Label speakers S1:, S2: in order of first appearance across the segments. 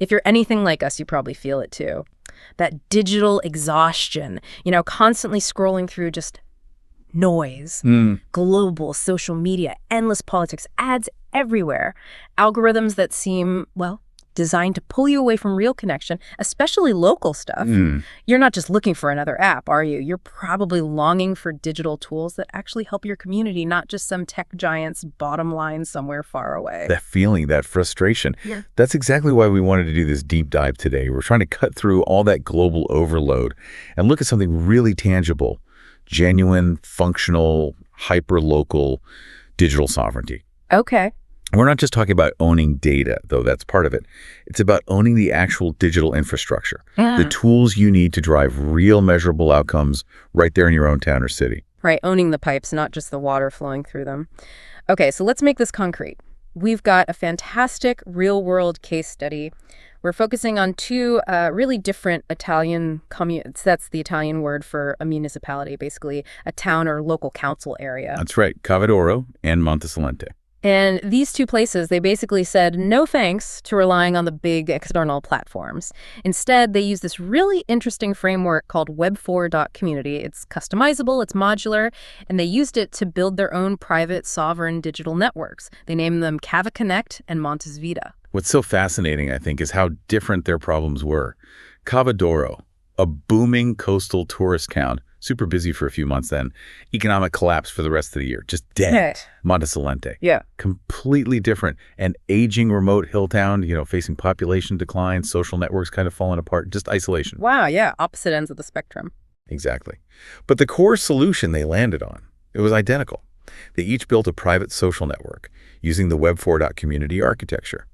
S1: If you're anything like us, you probably feel it too. That digital exhaustion, constantly scrolling through just noise, global social media, endless politics, ads everywhere, algorithms that seem, well, designed to pull you away from real connection, especially local stuff. You're not just looking for another app, are you? You're probably longing for digital tools that actually help your community, not just some tech giant's bottom line somewhere far away.
S2: That feeling, that frustration.
S1: Yeah.
S2: That's exactly why we wanted to do this deep dive today. We're trying to cut through all that global overload and look at something really tangible, genuine, functional, hyper-local digital sovereignty.
S1: Okay.
S2: We're not just talking about owning data, though that's part of it. It's about owning the actual digital infrastructure, the tools you need to drive real measurable outcomes right there in your own town or city.
S1: Right, owning the pipes, not just the water flowing through them. Okay, so let's make this concrete. We've got a fantastic real-world case study. We're focusing on two really different Italian communes. That's the Italian word for a municipality, basically a town or local council area.
S2: That's right, Cava and Montesilente.
S1: And these two places, they basically said no thanks to relying on the big external platforms. Instead, they use this really interesting framework called Web4.community. It's customizable, it's modular, and they used it to build their own private sovereign digital networks. They named them Cava Connect and Montesilente.
S2: What's so fascinating, I think, is how different their problems were. Cava d'Oro, a booming coastal tourist town, super busy for a few months then, economic collapse for the rest of the year, just dead.
S1: Right.
S2: Montesilente.
S1: Yeah.
S2: Completely different. An aging remote hill town, facing population decline, social networks kind of falling apart, just isolation.
S1: Wow, yeah, opposite ends of the spectrum.
S2: Exactly. But the core solution they landed on, it was identical. They each built a private social network using the Web4.community architecture.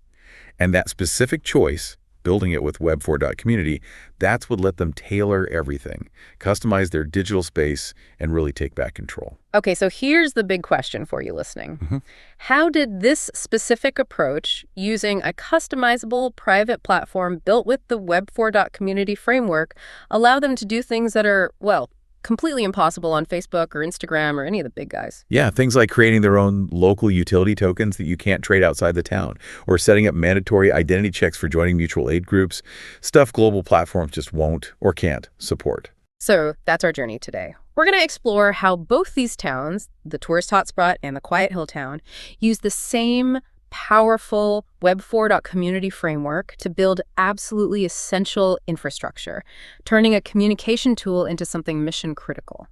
S2: And that specific choice, building it with Web4.community, that's what let them tailor everything, customize their digital space, and really take back control.
S1: Okay, so here's the big question for you listening. How did this specific approach, using a customizable private platform built with the Web4.community framework, allow them to do things that are, well, completely impossible on Facebook or Instagram or any of the big guys?
S2: Yeah, things like creating their own local utility tokens that you can't trade outside the town, or setting up mandatory identity checks for joining mutual aid groups, stuff global platforms just won't or can't support.
S1: So that's our journey today. We're going to explore how both these towns, the tourist hotspot and the quiet hill town, use the same powerful Web4.community framework to build absolutely essential infrastructure, turning a communication tool into something mission critical.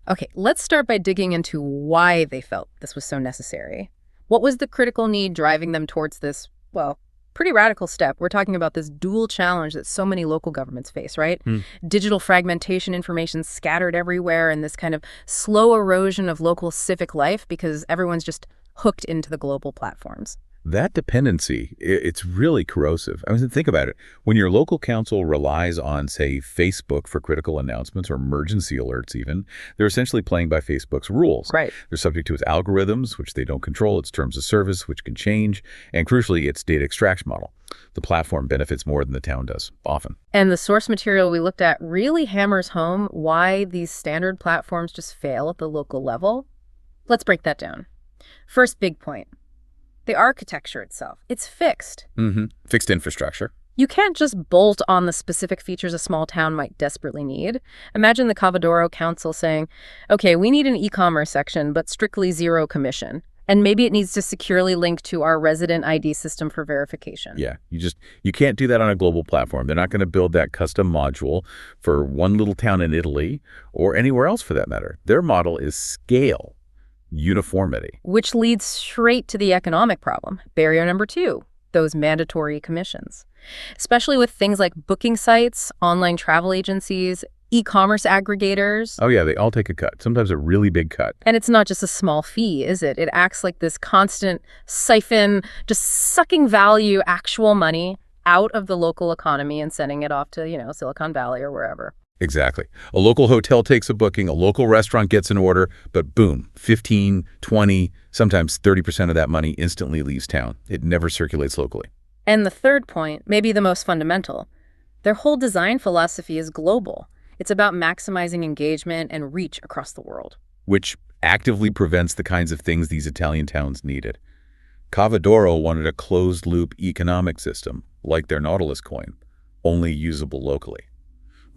S1: Okay, let's start by digging into why they felt this was so necessary. What was the critical need driving them towards this, well, pretty radical step? We're talking about this dual challenge that so many local governments face, right? Digital fragmentation, information scattered everywhere, and this kind of slow erosion of local civic life because everyone's just hooked into the global platforms.
S2: That dependency, it's really corrosive. I mean, think about it. When your local council relies on, say, Facebook for critical announcements or emergency alerts even, they're essentially playing by Facebook's rules.
S1: Right.
S2: They're subject to its algorithms, which they don't control, its terms of service, which can change, and crucially, its data extraction model. The platform benefits more than the town does, often.
S1: And the source material we looked at really hammers home why these standard platforms just fail at the local level. Let's break that down. First big point. The architecture itself, it's fixed.
S2: Fixed infrastructure.
S1: You can't just bolt on the specific features a small town might desperately need. Imagine the Cava d'Oro council saying, okay, we need an e-commerce section, but strictly zero commission. And maybe it needs to securely link to our resident ID system for verification.
S2: Yeah, you can't do that on a global platform. They're not going to build that custom module for one little town in Italy or anywhere else for that matter. Their model is scale. Uniformity.
S1: Which leads straight to the economic problem. Barrier number 2, those mandatory commissions. Especially with things like booking sites, online travel agencies, e-commerce aggregators.
S2: Oh yeah, they all take a cut, sometimes a really big cut.
S1: And it's not just a small fee, is it? It acts like this constant siphon, just sucking value, actual money out of the local economy and sending it off to, Silicon Valley or wherever.
S2: Exactly. A local hotel takes a booking, a local restaurant gets an order, but boom, 15, 20, sometimes 30% of that money instantly leaves town. It never circulates locally.
S1: And the third point, maybe the most fundamental, their whole design philosophy is global. It's about maximizing engagement and reach across the world.
S2: Which actively prevents the kinds of things these Italian towns needed. Cava wanted a closed-loop economic system, like their Nautilus Coin, only usable locally.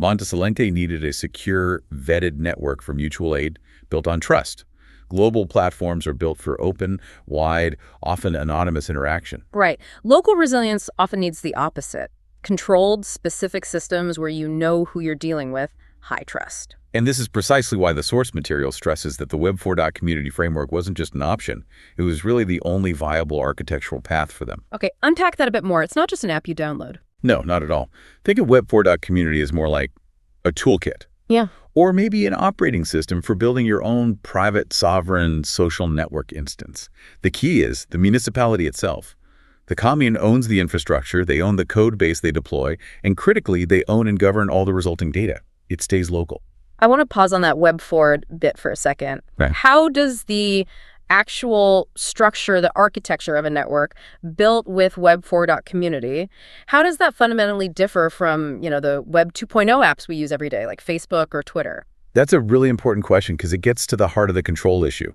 S2: Montesilente needed a secure, vetted network for mutual aid built on trust. Global platforms are built for open, wide, often anonymous interaction.
S1: Right. Local resilience often needs the opposite. Controlled, specific systems where you know who you're dealing with, high trust.
S2: And this is precisely why the source material stresses that the Web4.community framework wasn't just an option. It was really the only viable architectural path for them.
S1: Okay, unpack that a bit more. It's not just an app you download.
S2: No, not at all. Think of Web4.community as more like a toolkit.
S1: Yeah.
S2: Or maybe an operating system for building your own private, sovereign social network instance. The key is the municipality itself. The commune owns the infrastructure, they own the code base they deploy, and critically, they own and govern all the resulting data. It stays local.
S1: I want to pause on that Web4 bit for a second.
S2: Okay.
S1: How does the actual structure, the architecture of a network built with Web4.community, how does that fundamentally differ from, the Web 2.0 apps we use every day, like Facebook or Twitter?
S2: That's a really important question because it gets to the heart of the control issue.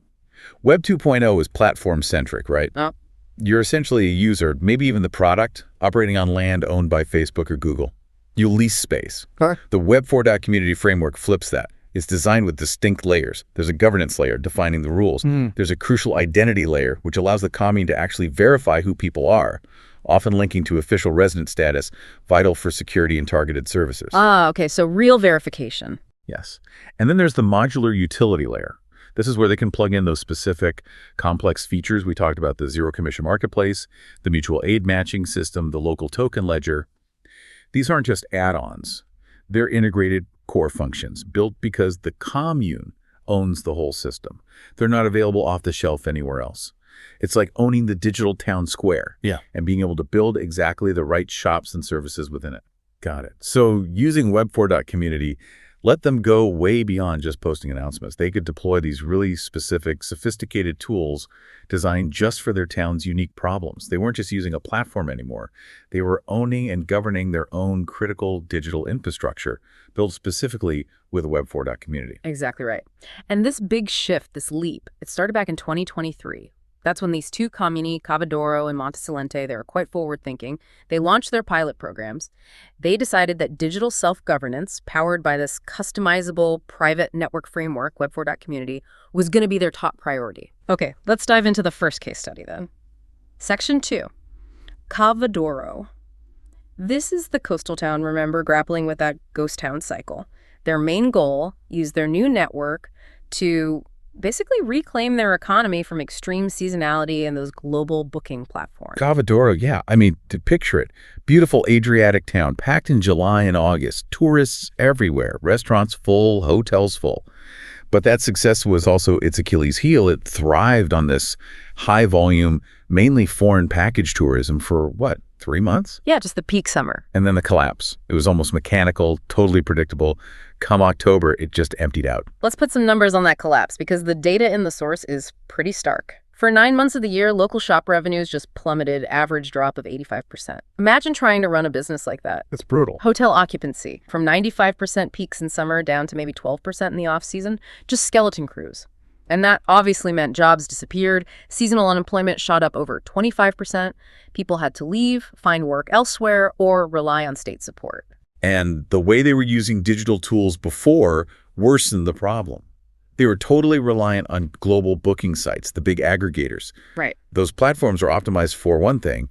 S2: Web 2.0 is platform-centric, right?
S1: Oh.
S2: You're essentially a user, maybe even the product, operating on land owned by Facebook or Google. You lease space.
S1: Sure.
S2: The Web4.community framework flips that. It's designed with distinct layers. There's a governance layer defining the rules. There's a crucial identity layer, which allows the commune to actually verify who people are, often linking to official resident status, vital for security and targeted services.
S1: Ah, okay, so real verification.
S2: Yes. And then there's the modular utility layer. This is where they can plug in those specific complex features. We talked about the zero commission marketplace, the mutual aid matching system, the local token ledger. These aren't just add-ons. They're integrated core functions built because the commune owns the whole system. They're not available off the shelf anywhere else. It's like owning the digital town square and being able to build exactly the right shops and services within it. Got it. So using Web4.community, let them go way beyond just posting announcements. They could deploy these really specific, sophisticated tools designed just for their town's unique problems. They weren't just using a platform anymore. They were owning and governing their own critical digital infrastructure, built specifically with Web4.community.
S1: Exactly right. And this big shift, this leap, it started back in 2023. That's when these two communi, Cava and Montesilente, they were quite forward-thinking. They launched their pilot programs. They decided that digital self-governance, powered by this customizable private network framework, Web4.community, was going to be their top priority. Okay, let's dive into the first case study then. Section 2, Cava. This is the coastal town, remember, grappling with that ghost town cycle. Their main goal, use their new network to basically reclaim their economy from extreme seasonality and those global booking platforms.
S2: Cava, yeah. I mean, to picture it, beautiful Adriatic town, packed in July and August, tourists everywhere, restaurants full, hotels full. But that success was also its Achilles heel. It thrived on this high volume, mainly foreign package tourism for 3 months?
S1: Yeah, just the peak summer.
S2: And then the collapse. It was almost mechanical, totally predictable. Come October, it just emptied out.
S1: Let's put some numbers on that collapse because the data in the source is pretty stark. For 9 months of the year, local shop revenues just plummeted, average drop of 85%. Imagine trying to run a business like that.
S2: It's brutal.
S1: Hotel occupancy, from 95% peaks in summer down to maybe 12% in the off-season, just skeleton crews. And that obviously meant jobs disappeared, seasonal unemployment shot up over 25%, people had to leave, find work elsewhere, or rely on state support.
S2: And the way they were using digital tools before worsened the problem. They were totally reliant on global booking sites, the big aggregators.
S1: Right.
S2: Those platforms are optimized for one thing,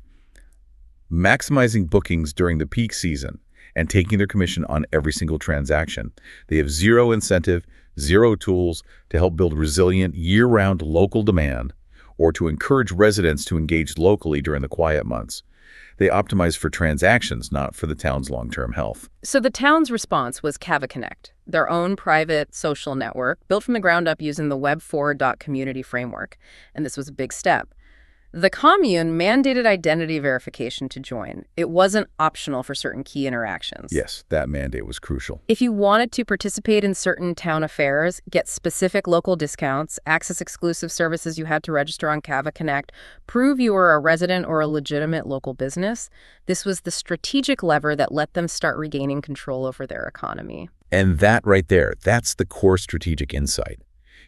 S2: maximizing bookings during the peak season and taking their commission on every single transaction. They have zero incentive, zero tools to help build resilient year-round local demand or to encourage residents to engage locally during the quiet months. They optimize for transactions, not for the town's long-term health.
S1: So the town's response was Cava Connect, their own private social network built from the ground up using the Web4.community framework. And this was a big step. The commune mandated identity verification to join. It wasn't optional for certain key interactions.
S2: Yes, that mandate was crucial.
S1: If you wanted to participate in certain town affairs, get specific local discounts, access exclusive services, you had to register on Cava Connect, prove you were a resident or a legitimate local business. This was the strategic lever that let them start regaining control over their economy.
S2: And that right there, that's the core strategic insight.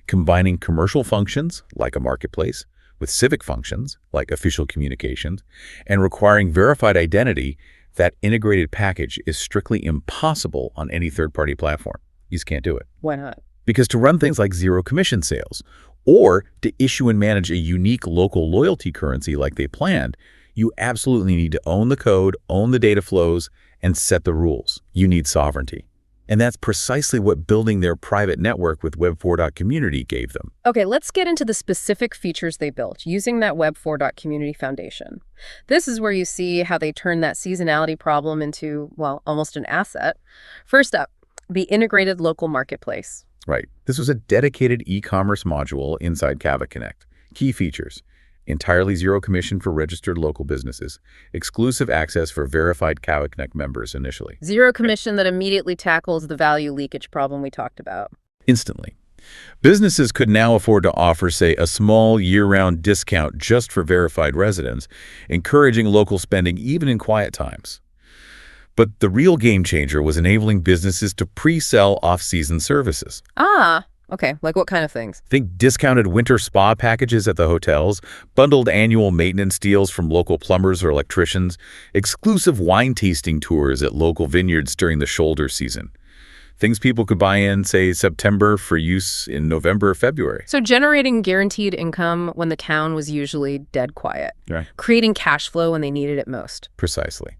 S2: Combining commercial functions, like a marketplace, with civic functions, like official communications, and requiring verified identity, that integrated package is strictly impossible on any third-party platform. You just can't do it.
S1: Why not?
S2: Because to run things like zero commission sales, or to issue and manage a unique local loyalty currency like they planned, you absolutely need to own the code, own the data flows, and set the rules. You need sovereignty. And that's precisely what building their private network with Web4.community gave them.
S1: Okay, let's get into the specific features they built using that Web4.community foundation. This is where you see how they turn that seasonality problem into, well, almost an asset. First up, the integrated local marketplace.
S2: Right. This was a dedicated e-commerce module inside Cava Connect. Key features: entirely zero commission for registered local businesses, exclusive access for verified Cava Connect members initially.
S1: Zero commission that immediately tackles the value leakage problem we talked about.
S2: Instantly. Businesses could now afford to offer, say, a small year-round discount just for verified residents, encouraging local spending even in quiet times. But the real game changer was enabling businesses to pre-sell off-season services.
S1: Ah, okay. Like what kind of things?
S2: Think discounted winter spa packages at the hotels, bundled annual maintenance deals from local plumbers or electricians, exclusive wine tasting tours at local vineyards during the shoulder season. Things people could buy in, say, September for use in November or February.
S1: So generating guaranteed income when the town was usually dead quiet.
S2: Right.
S1: Creating cash flow when they needed it most.
S2: Precisely.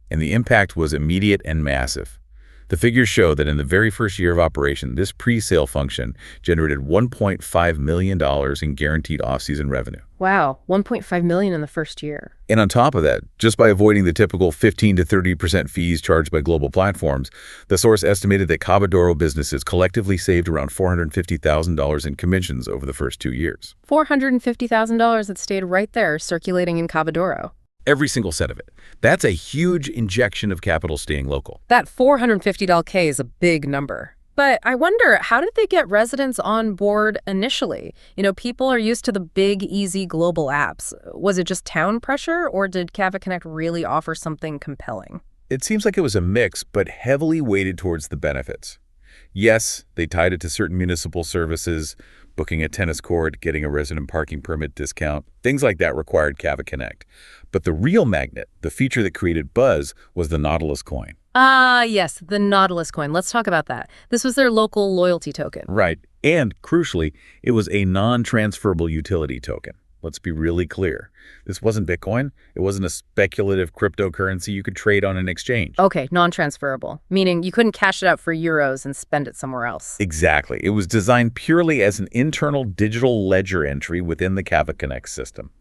S2: And the impact was immediate and massive. The figures show that in the very first year of operation, this pre-sale function generated $1.5 million in guaranteed off-season revenue.
S1: Wow, $1.5 million in the first year.
S2: And on top of that, just by avoiding the typical 15 to 30% fees charged by global platforms, the source estimated that Cava businesses collectively saved around $450,000 in commissions over the first 2 years.
S1: $450,000 that stayed right there circulating in Cava.
S2: Every single cent of it. That's a huge injection of capital staying local.
S1: That $450K is a big number. But I wonder, how did they get residents on board initially? You know, people are used to the big, easy global apps. Was it just town pressure, or did Cava Connect really offer something compelling?
S2: It seems like it was a mix, but heavily weighted towards the benefits. Yes, they tied it to certain municipal services, booking a tennis court, getting a resident parking permit discount. Things like that required Cava Connect. But the real magnet, the feature that created buzz, was the Nautilus Coin.
S1: Ah, yes, the Nautilus Coin. Let's talk about that. This was their local loyalty token.
S2: Right. And crucially, it was a non-transferable utility token. Let's be really clear. This wasn't Bitcoin. It wasn't a speculative cryptocurrency you could trade on an exchange.
S1: Okay, non-transferable, meaning you couldn't cash it out for euros and spend it somewhere else.
S2: Exactly. It was designed purely as an internal digital ledger entry within the Cava Connect system,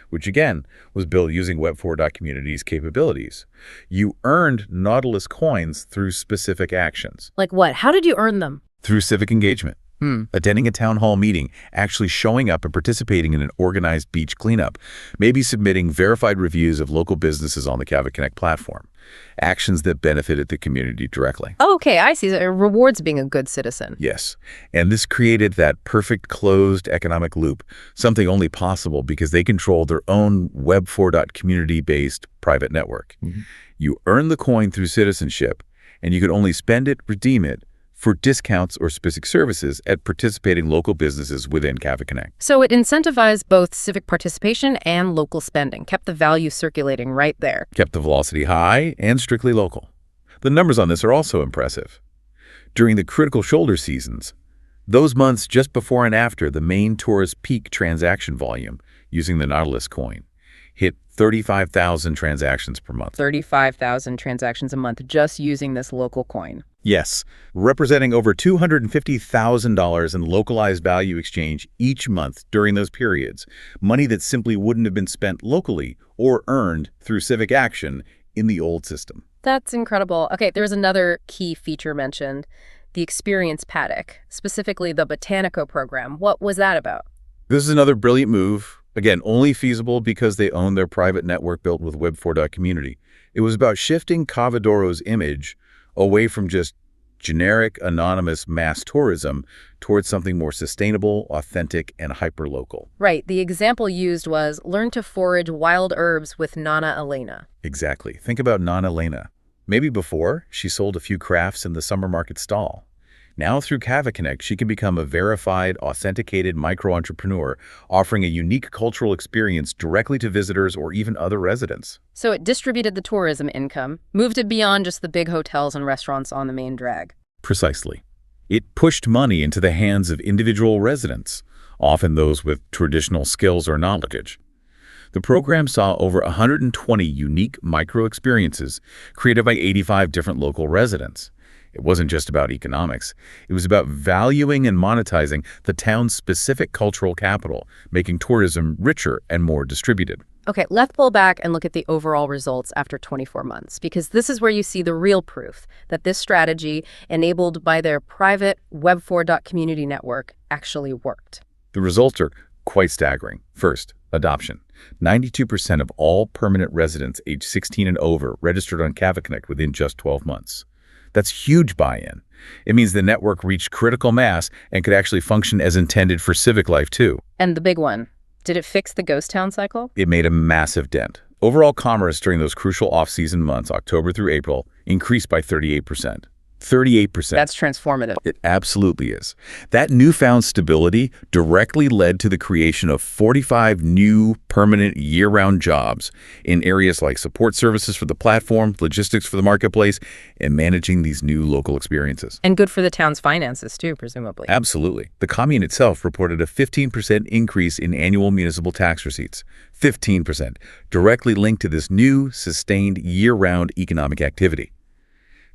S2: which again was built using Web4.community's capabilities. You earned Nautilus coins through specific actions.
S1: Like what? How did you earn them?
S2: Through civic engagement. Attending a town hall meeting, actually showing up and participating in an organized beach cleanup, maybe submitting verified reviews of local businesses on the Cava Connect platform. Actions that benefited the community directly.
S1: Oh, okay, I see. It rewards being a good citizen.
S2: Yes, and this created that perfect closed economic loop, something only possible because they control their own Web4.community-based private network. You earn the coin through citizenship, and you could only spend it, redeem it, for discounts or specific services at participating local businesses within Cava Connect.
S1: So it incentivized both civic participation and local spending, kept the value circulating right there.
S2: Kept the velocity high and strictly local. The numbers on this are also impressive. During the critical shoulder seasons, those months just before and after the main tourist peak transaction volume using the Nautilus Coin, hit 35,000 transactions per month.
S1: 35,000 transactions a month just using this local coin.
S2: Yes, representing over $250,000 in localized value exchange each month during those periods, money that simply wouldn't have been spent locally or earned through civic action in the old system.
S1: That's incredible. Okay, there's another key feature mentioned, the Experience Paddock, specifically the Botanico program. What was that about?
S2: This is another brilliant move. Again, only feasible because they own their private network built with Web4.community. It was about shifting Cavadoro's image away from just generic, anonymous mass tourism towards something more sustainable, authentic, and hyper-local.
S1: Right. The example used was learn to forage wild herbs with Nana Elena.
S2: Exactly. Think about Nana Elena. Maybe before, she sold a few crafts in the summer market stall. Now through Cava Connect, she can become a verified, authenticated micro-entrepreneur, offering a unique cultural experience directly to visitors or even other residents.
S1: So it distributed the tourism income, moved it beyond just the big hotels and restaurants on the main drag.
S2: Precisely. It pushed money into the hands of individual residents, often those with traditional skills or knowledge. The program saw over 120 unique micro-experiences created by 85 different local residents. It wasn't just about economics. It was about valuing and monetizing the town's specific cultural capital, making tourism richer and more distributed.
S1: Okay, let's pull back and look at the overall results after 24 months, because this is where you see the real proof that this strategy, enabled by their private Web4.community network, actually worked.
S2: The results are quite staggering. First, adoption. 92% of all permanent residents aged 16 and over registered on Cava Connect within just 12 months. That's huge buy-in. It means the network reached critical mass and could actually function as intended for civic life, too.
S1: And the big one, did it fix the ghost town cycle?
S2: It made a massive dent. Overall commerce during those crucial off-season months, October through April, increased by 38%. 38%.
S1: That's transformative.
S2: It absolutely is. That newfound stability directly led to the creation of 45 new permanent year-round jobs in areas like support services for the platform, logistics for the marketplace, and managing these new local experiences.
S1: And good for the town's finances too, presumably.
S2: Absolutely. The commune itself reported a 15% increase in annual municipal tax receipts. 15%, directly linked to this new, sustained year-round economic activity.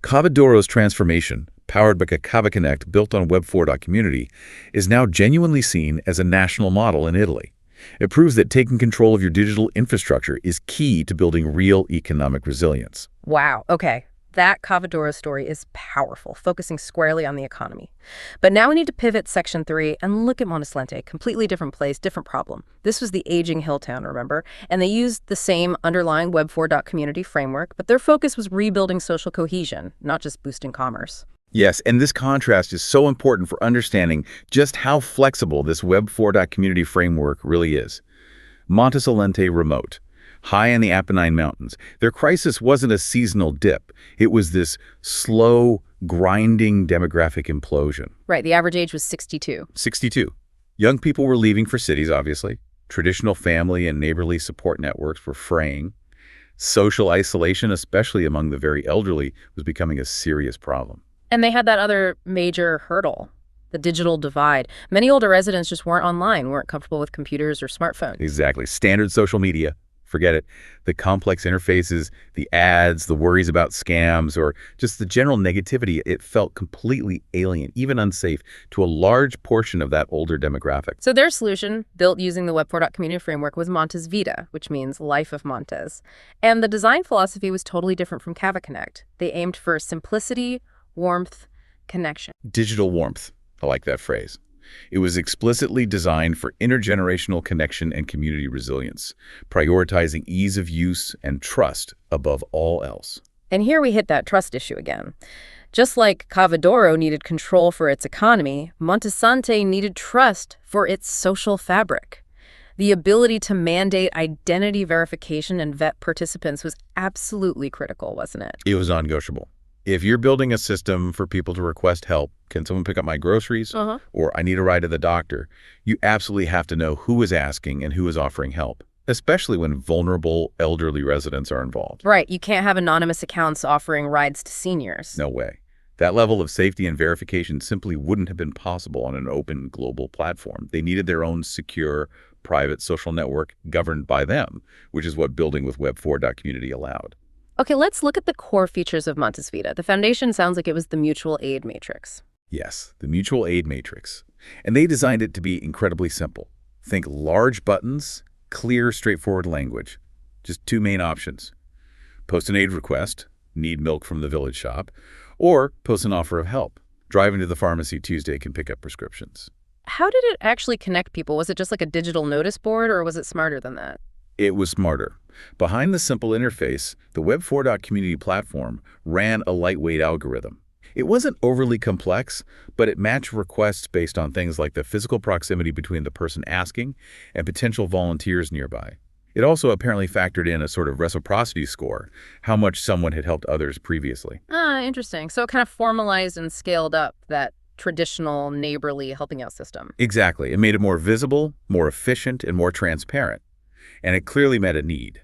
S2: Cava Douro's transformation, powered by Cava Connect built on Web4.community, is now genuinely seen as a national model in Italy. It proves that taking control of your digital infrastructure is key to building real economic resilience.
S1: Wow, okay. That Cava Douro story is powerful, focusing squarely on the economy. But now we need to pivot section 3 and look at Montesilente, completely different place, different problem. This was the aging hill town, remember? And they used the same underlying Web4.community framework, but their focus was rebuilding social cohesion, not just boosting commerce.
S2: Yes, and this contrast is so important for understanding just how flexible this Web4.community framework really is. Montesilente remote. High in the Apennine Mountains, their crisis wasn't a seasonal dip. It was this slow, grinding demographic implosion.
S1: Right, the average age was 62.
S2: 62. Young people were leaving for cities, obviously. Traditional family and neighborly support networks were fraying. Social isolation, especially among the very elderly, was becoming a serious problem.
S1: And they had that other major hurdle, the digital divide. Many older residents just weren't online, weren't comfortable with computers or smartphones.
S2: Exactly. Standard social media. Forget it. The complex interfaces, the ads, the worries about scams, or just the general negativity, it felt completely alien, even unsafe, to a large portion of that older demographic.
S1: So their solution, built using the Web4.community framework, was Montes Vita, which means life of Montes. And the design philosophy was totally different from Cava Connect. They aimed for simplicity, warmth, connection.
S2: Digital warmth. I like that phrase. It was explicitly designed for intergenerational connection and community resilience, prioritizing ease of use and trust above all else.
S1: And here we hit that trust issue again. Just like Cava Douro needed control for its economy, Montesilente needed trust for its social fabric. The ability to mandate identity verification and vet participants was absolutely critical, wasn't it?
S2: It was non-negotiable. If you're building a system for people to request help, can someone pick up my groceries? Or I need a ride to the doctor, you absolutely have to know who is asking and who is offering help, especially when vulnerable elderly residents are involved.
S1: Right. You can't have anonymous accounts offering rides to seniors.
S2: No way. That level of safety and verification simply wouldn't have been possible on an open global platform. They needed their own secure, private social network governed by them, which is what building with Web4.community allowed.
S1: Okay, let's look at the core features of Montes Vita. The foundation sounds like it was the mutual aid matrix.
S2: Yes, the mutual aid matrix. And they designed it to be incredibly simple. Think large buttons, clear, straightforward language. Just two main options. Post an aid request, need milk from the village shop, or post an offer of help. Drive into the pharmacy Tuesday can pick up prescriptions.
S1: How did it actually connect people? Was it just like a digital notice board, or was it smarter than that?
S2: It was smarter. Behind the simple interface, the Web4.community platform ran a lightweight algorithm. It wasn't overly complex, but it matched requests based on things like the physical proximity between the person asking and potential volunteers nearby. It also apparently factored in a sort of reciprocity score, how much someone had helped others previously.
S1: Interesting. So it kind of formalized and scaled up that traditional, neighborly helping out system.
S2: Exactly. It made it more visible, more efficient, and more transparent. And it clearly met a need.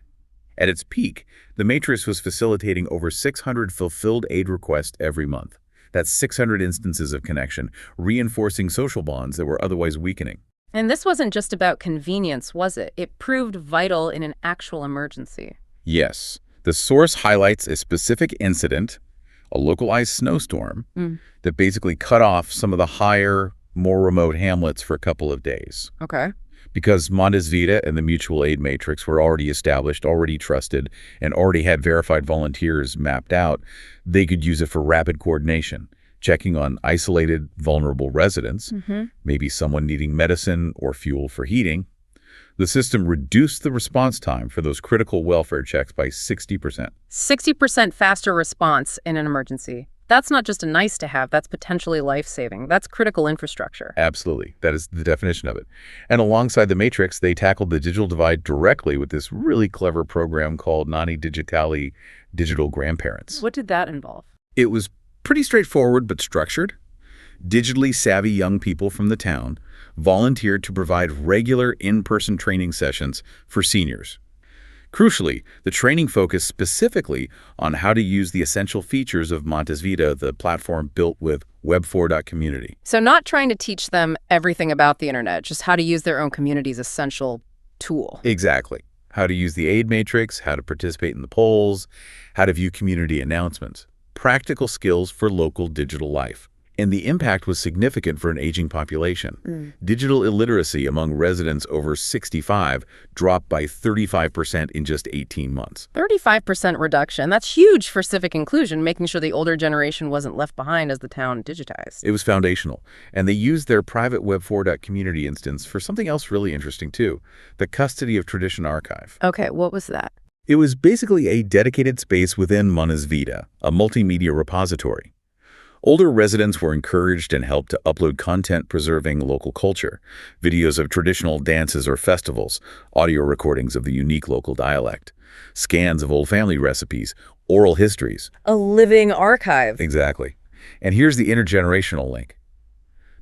S2: At its peak, the matrix was facilitating over 600 fulfilled aid requests every month. That's 600 instances of connection, reinforcing social bonds that were otherwise weakening.
S1: And this wasn't just about convenience, was it? It proved vital in an actual emergency.
S2: Yes. The source highlights a specific incident, a localized snowstorm, that basically cut off some of the higher, more remote hamlets for a couple of days.
S1: Okay.
S2: Because Montesilente and the mutual aid matrix were already established, already trusted, and already had verified volunteers mapped out, they could use it for rapid coordination, checking on isolated, vulnerable residents, maybe someone needing medicine or fuel for heating. The system reduced the response time for those critical welfare checks by 60%.
S1: 60% faster response in an emergency. That's not just a nice to have, that's potentially life-saving. That's critical infrastructure.
S2: Absolutely. That is the definition of it. And alongside the matrix, they tackled the digital divide directly with this really clever program called Nani Digitali, Digital Grandparents.
S1: What did that involve?
S2: It was pretty straightforward but structured. Digitally savvy young people from the town volunteered to provide regular in-person training sessions for seniors. Crucially, the training focused specifically on how to use the essential features of Montesilente, the platform built with Web4.community.
S1: So not trying to teach them everything about the internet, just how to use their own community's essential tool.
S2: Exactly. How to use the aid matrix, how to participate in the polls, how to view community announcements. Practical skills for local digital life. And the impact was significant for an aging population. Digital illiteracy among residents over 65 dropped by 35% in just 18 months.
S1: 35% reduction. That's huge for civic inclusion, making sure the older generation wasn't left behind as the town digitized.
S2: It was foundational. And they used their private Web4.community instance for something else really interesting too, the Custody of Tradition Archive.
S1: Okay, what was that?
S2: It was basically a dedicated space within Montesilente, a multimedia repository. Older residents were encouraged and helped to upload content preserving local culture, videos of traditional dances or festivals, audio recordings of the unique local dialect, scans of old family recipes, oral histories.
S1: A living archive.
S2: Exactly. And here's the intergenerational link.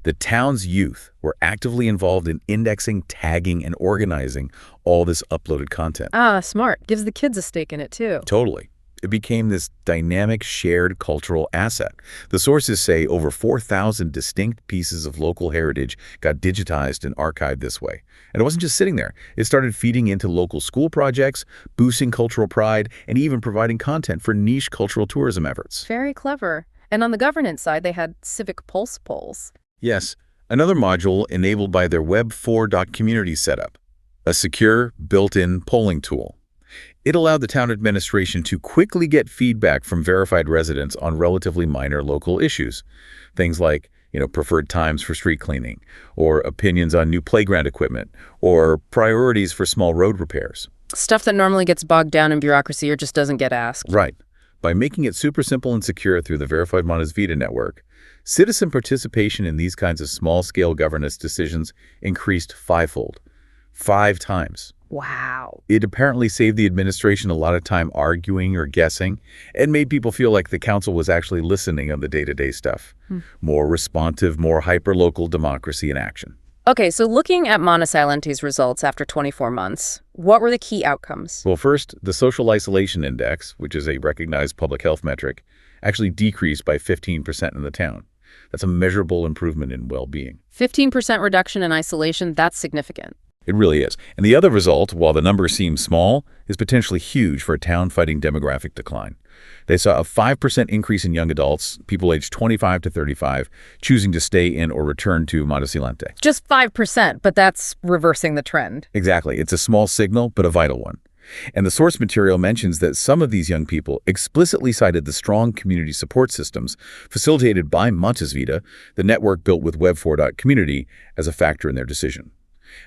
S2: The town's youth were actively involved in indexing, tagging, and organizing all this uploaded content.
S1: Ah, smart. Gives the kids a stake in it, too.
S2: Totally. It became this dynamic, shared cultural asset. The sources say over 4,000 distinct pieces of local heritage got digitized and archived this way. And it wasn't just sitting there. It started feeding into local school projects, boosting cultural pride, and even providing content for niche cultural tourism efforts.
S1: Very clever. And on the governance side, they had civic pulse polls.
S2: Yes, another module enabled by their Web4.community setup, a secure, built-in polling tool. It allowed the town administration to quickly get feedback from verified residents on relatively minor local issues. Things like, preferred times for street cleaning, or opinions on new playground equipment, or priorities for small road repairs.
S1: Stuff that normally gets bogged down in bureaucracy or just doesn't get asked.
S2: Right. By making it super simple and secure through the verified Montesilente network, citizen participation in these kinds of small-scale governance decisions increased fivefold. 5 times.
S1: Wow.
S2: It apparently saved the administration a lot of time arguing or guessing and made people feel like the council was actually listening on the day-to-day stuff. More responsive, more hyper-local democracy in action.
S1: Okay, so looking at Montesilente's results after 24 months, what were the key outcomes?
S2: Well, first, the Social Isolation Index, which is a recognized public health metric, actually decreased by 15% in the town. That's a measurable improvement in well-being.
S1: 15% reduction in isolation, that's significant.
S2: It really is. And the other result, while the number seems small, is potentially huge for a town fighting demographic decline. They saw a 5% increase in young adults, people aged 25 to 35, choosing to stay in or return to Montesilente.
S1: Just 5%, but that's reversing the trend.
S2: Exactly. It's a small signal, but a vital one. And the source material mentions that some of these young people explicitly cited the strong community support systems facilitated by Montesilente, the network built with Web4.community, as a factor in their decision.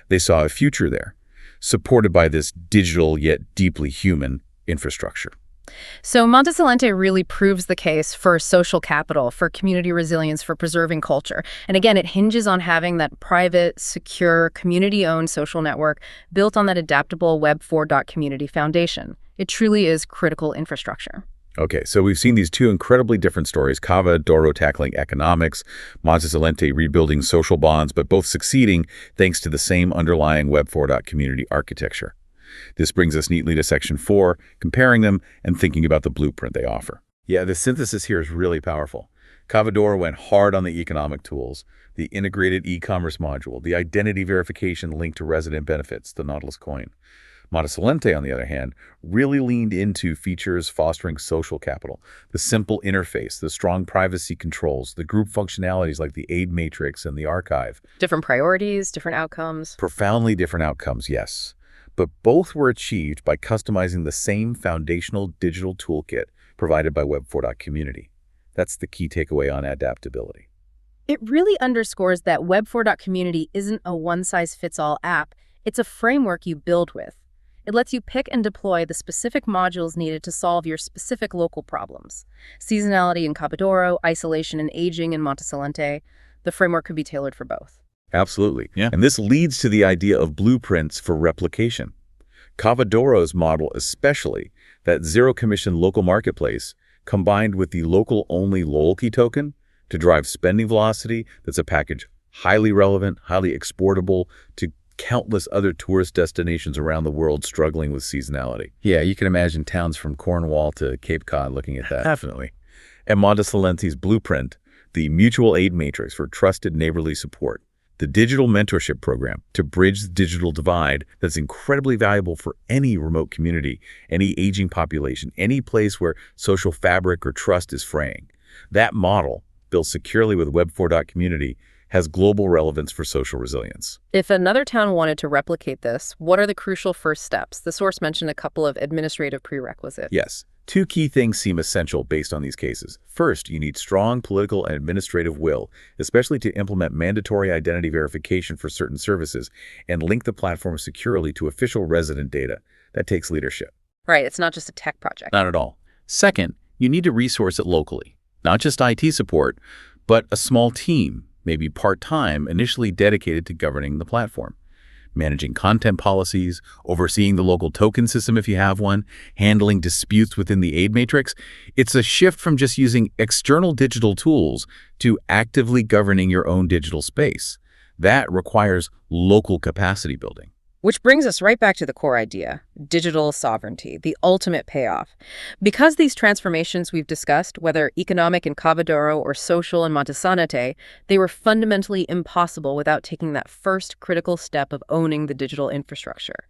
S2: They saw a future there, supported by this digital yet deeply human infrastructure.
S1: So Montesilente really proves the case for social capital, for community resilience, for preserving culture. And again, it hinges on having that private, secure, community-owned social network built on that adaptable Web4.community foundation. It truly is critical infrastructure.
S2: Okay, so we've seen these two incredibly different stories, Cava Doro tackling economics, Montesilente rebuilding social bonds, but both succeeding thanks to the same underlying Web4 community architecture. This brings us neatly to Section 4, comparing them and thinking about the blueprint they offer. Yeah, the synthesis here is really powerful. Cava Doro went hard on the economic tools, the integrated e-commerce module, the identity verification linked to resident benefits, the Nautilus Coin. Montesilente, on the other hand, really leaned into features fostering social capital, the simple interface, the strong privacy controls, the group functionalities like the aid matrix and the archive.
S1: Different priorities, different outcomes.
S2: Profoundly different outcomes, yes. But both were achieved by customizing the same foundational digital toolkit provided by Web4 community. That's the key takeaway on adaptability.
S1: It really underscores that Web4 community isn't a one-size-fits-all app. It's a framework you build with. It lets you pick and deploy the specific modules needed to solve your specific local problems. Seasonality in Cava Doro, isolation and aging in Montesilente. The framework could be tailored for both.
S2: Absolutely. Yeah. And this leads to the idea of blueprints for replication. Cava Doro's model especially, that zero-commission local marketplace, combined with the local-only loyalty token to drive spending velocity, that's a package highly relevant, highly exportable to countless other tourist destinations around the world struggling with seasonality. Yeah, you can imagine towns from Cornwall to Cape Cod looking at that. Definitely. And Montesilente's blueprint, the mutual aid matrix for trusted neighborly support, the digital mentorship program to bridge the digital divide that's incredibly valuable for any remote community, any aging population, any place where social fabric or trust is fraying. That model, built securely with Web4 community, has global relevance for social resilience.
S1: If another town wanted to replicate this, what are the crucial first steps? The source mentioned a couple of administrative prerequisites.
S2: Yes. Two key things seem essential based on these cases. First, you need strong political and administrative will, especially to implement mandatory identity verification for certain services and link the platform securely to official resident data. That takes leadership.
S1: Right, it's not just a tech project.
S2: Not at all. Second, you need to resource it locally. Not just IT support, but a small team, maybe part-time, initially dedicated to governing the platform, managing content policies, overseeing the local token system if you have one, handling disputes within the aid matrix. It's a shift from just using external digital tools to actively governing your own digital space. That requires local capacity building.
S1: Which brings us right back to the core idea, digital sovereignty, the ultimate payoff. Because these transformations we've discussed, whether economic in Cava Doro or social in Montesilente, they were fundamentally impossible without taking that first critical step of owning the digital infrastructure.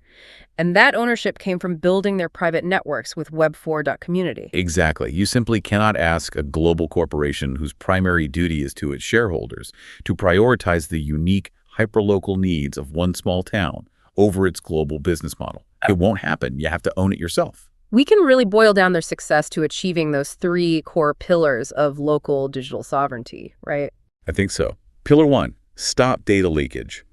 S1: And that ownership came from building their private networks with Web4 community.
S2: Exactly. You simply cannot ask a global corporation whose primary duty is to its shareholders to prioritize the unique, hyperlocal needs of one small town over its global business model. It won't happen. You have to own it yourself.
S1: We can really boil down their success to achieving those three core pillars of local digital sovereignty, right?
S2: I think so. Pillar 1, stop data leakage.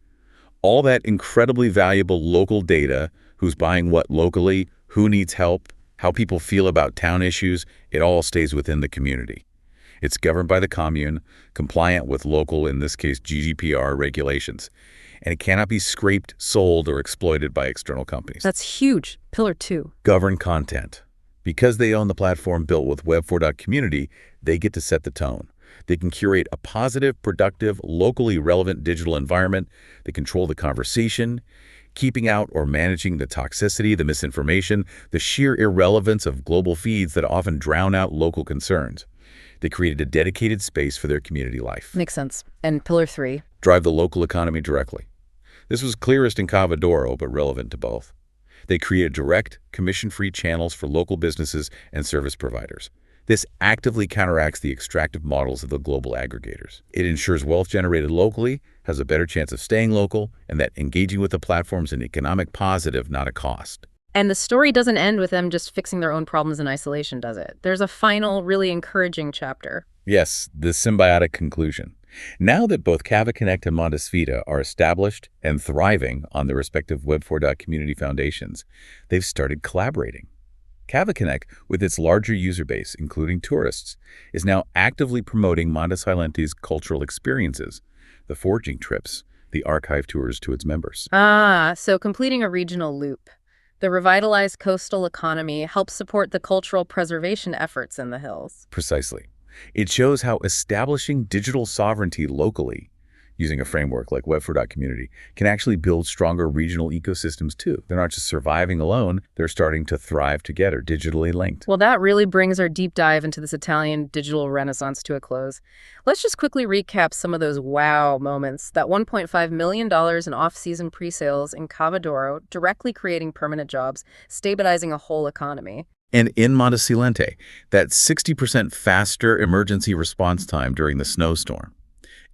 S2: All that incredibly valuable local data, who's buying what locally, who needs help, how people feel about town issues, it all stays within the community. It's governed by the commune, compliant with local, in this case, GDPR regulations. And it cannot be scraped, sold, or exploited by external companies.
S1: That's huge. Pillar 2.
S2: Govern content. Because they own the platform built with Web4 community, they get to set the tone. They can curate a positive, productive, locally relevant digital environment. They control the conversation, keeping out or managing the toxicity, the misinformation, the sheer irrelevance of global feeds that often drown out local concerns. They created a dedicated space for their community life.
S1: Makes sense. And pillar 3.
S2: Drive the local economy directly. This was clearest in Cava Doro, but relevant to both. They created direct, commission-free channels for local businesses and service providers. This actively counteracts the extractive models of the global aggregators. It ensures wealth generated locally has a better chance of staying local, and that engaging with the platform is an economic positive, not a cost.
S1: And the story doesn't end with them just fixing their own problems in isolation, does it? There's a final, really encouraging chapter.
S2: Yes, the symbiotic conclusion. Now that both Cava Connect and Montesilente are established and thriving on their respective Web4 community foundations, they've started collaborating. Cava Connect, with its larger user base, including tourists, is now actively promoting Montesilente's cultural experiences, the foraging trips, the archive tours to its members.
S1: So completing a regional loop. The revitalized coastal economy helps support the cultural preservation efforts in the hills.
S2: Precisely. It shows how establishing digital sovereignty locally, using a framework like Web4.community, can actually build stronger regional ecosystems too. They're not just surviving alone, they're starting to thrive together, digitally linked.
S1: Well, that really brings our deep dive into this Italian digital renaissance to a close. Let's just quickly recap some of those wow moments. That $1.5 million in off-season pre-sales in Cava directly creating permanent jobs, stabilizing a whole economy.
S2: And in Montesilente, that 60% faster emergency response time during the snowstorm.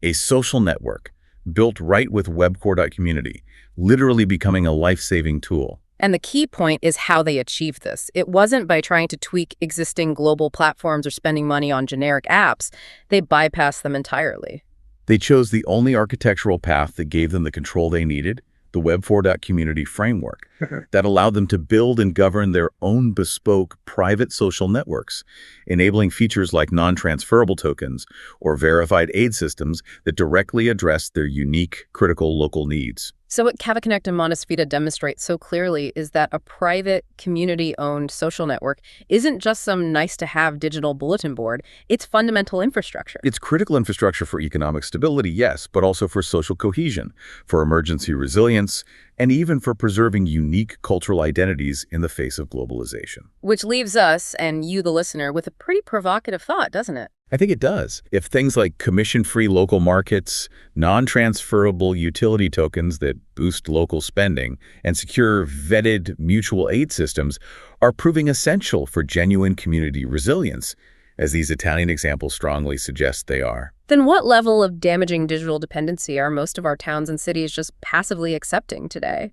S2: A social network built right with Web4.community, literally becoming a life-saving tool.
S1: And the key point is how they achieved this. It wasn't by trying to tweak existing global platforms or spending money on generic apps. They bypassed them entirely.
S2: They chose the only architectural path that gave them the control they needed, the Web4.community framework, that allowed them to build and govern their own bespoke private social networks, enabling features like non-transferable tokens or verified aid systems that directly address their unique, critical local needs.
S1: So what Cava Connect and Montesilente demonstrate so clearly is that a private, community-owned social network isn't just some nice-to-have digital bulletin board. It's fundamental infrastructure.
S2: It's critical infrastructure for economic stability, yes, but also for social cohesion, for emergency resilience, and even for preserving unique cultural identities in the face of globalization.
S1: Which leaves us, and you, the listener, with a pretty provocative thought, doesn't it?
S2: I think it does. If things like commission-free local markets, non-transferable utility tokens that boost local spending, and secure, vetted mutual aid systems are proving essential for genuine community resilience, as these Italian examples strongly suggest they are,
S1: then what level of damaging digital dependency are most of our towns and cities just passively accepting today?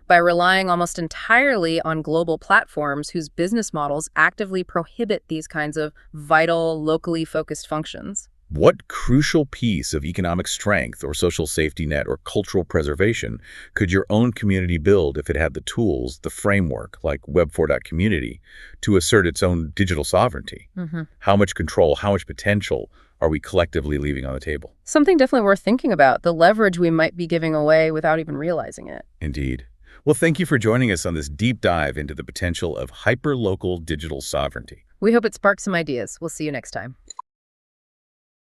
S1: By relying almost entirely on global platforms whose business models actively prohibit these kinds of vital, locally focused functions.
S2: What crucial piece of economic strength or social safety net or cultural preservation could your own community build if it had the tools, the framework, like Web4.community, to assert its own digital sovereignty? How much control, how much potential are we collectively leaving on the table?
S1: Something definitely worth thinking about, the leverage we might be giving away without even realizing it.
S2: Indeed. Well, thank you for joining us on this deep dive into the potential of hyper-local digital sovereignty.
S1: We hope it sparks some ideas. We'll see you next time.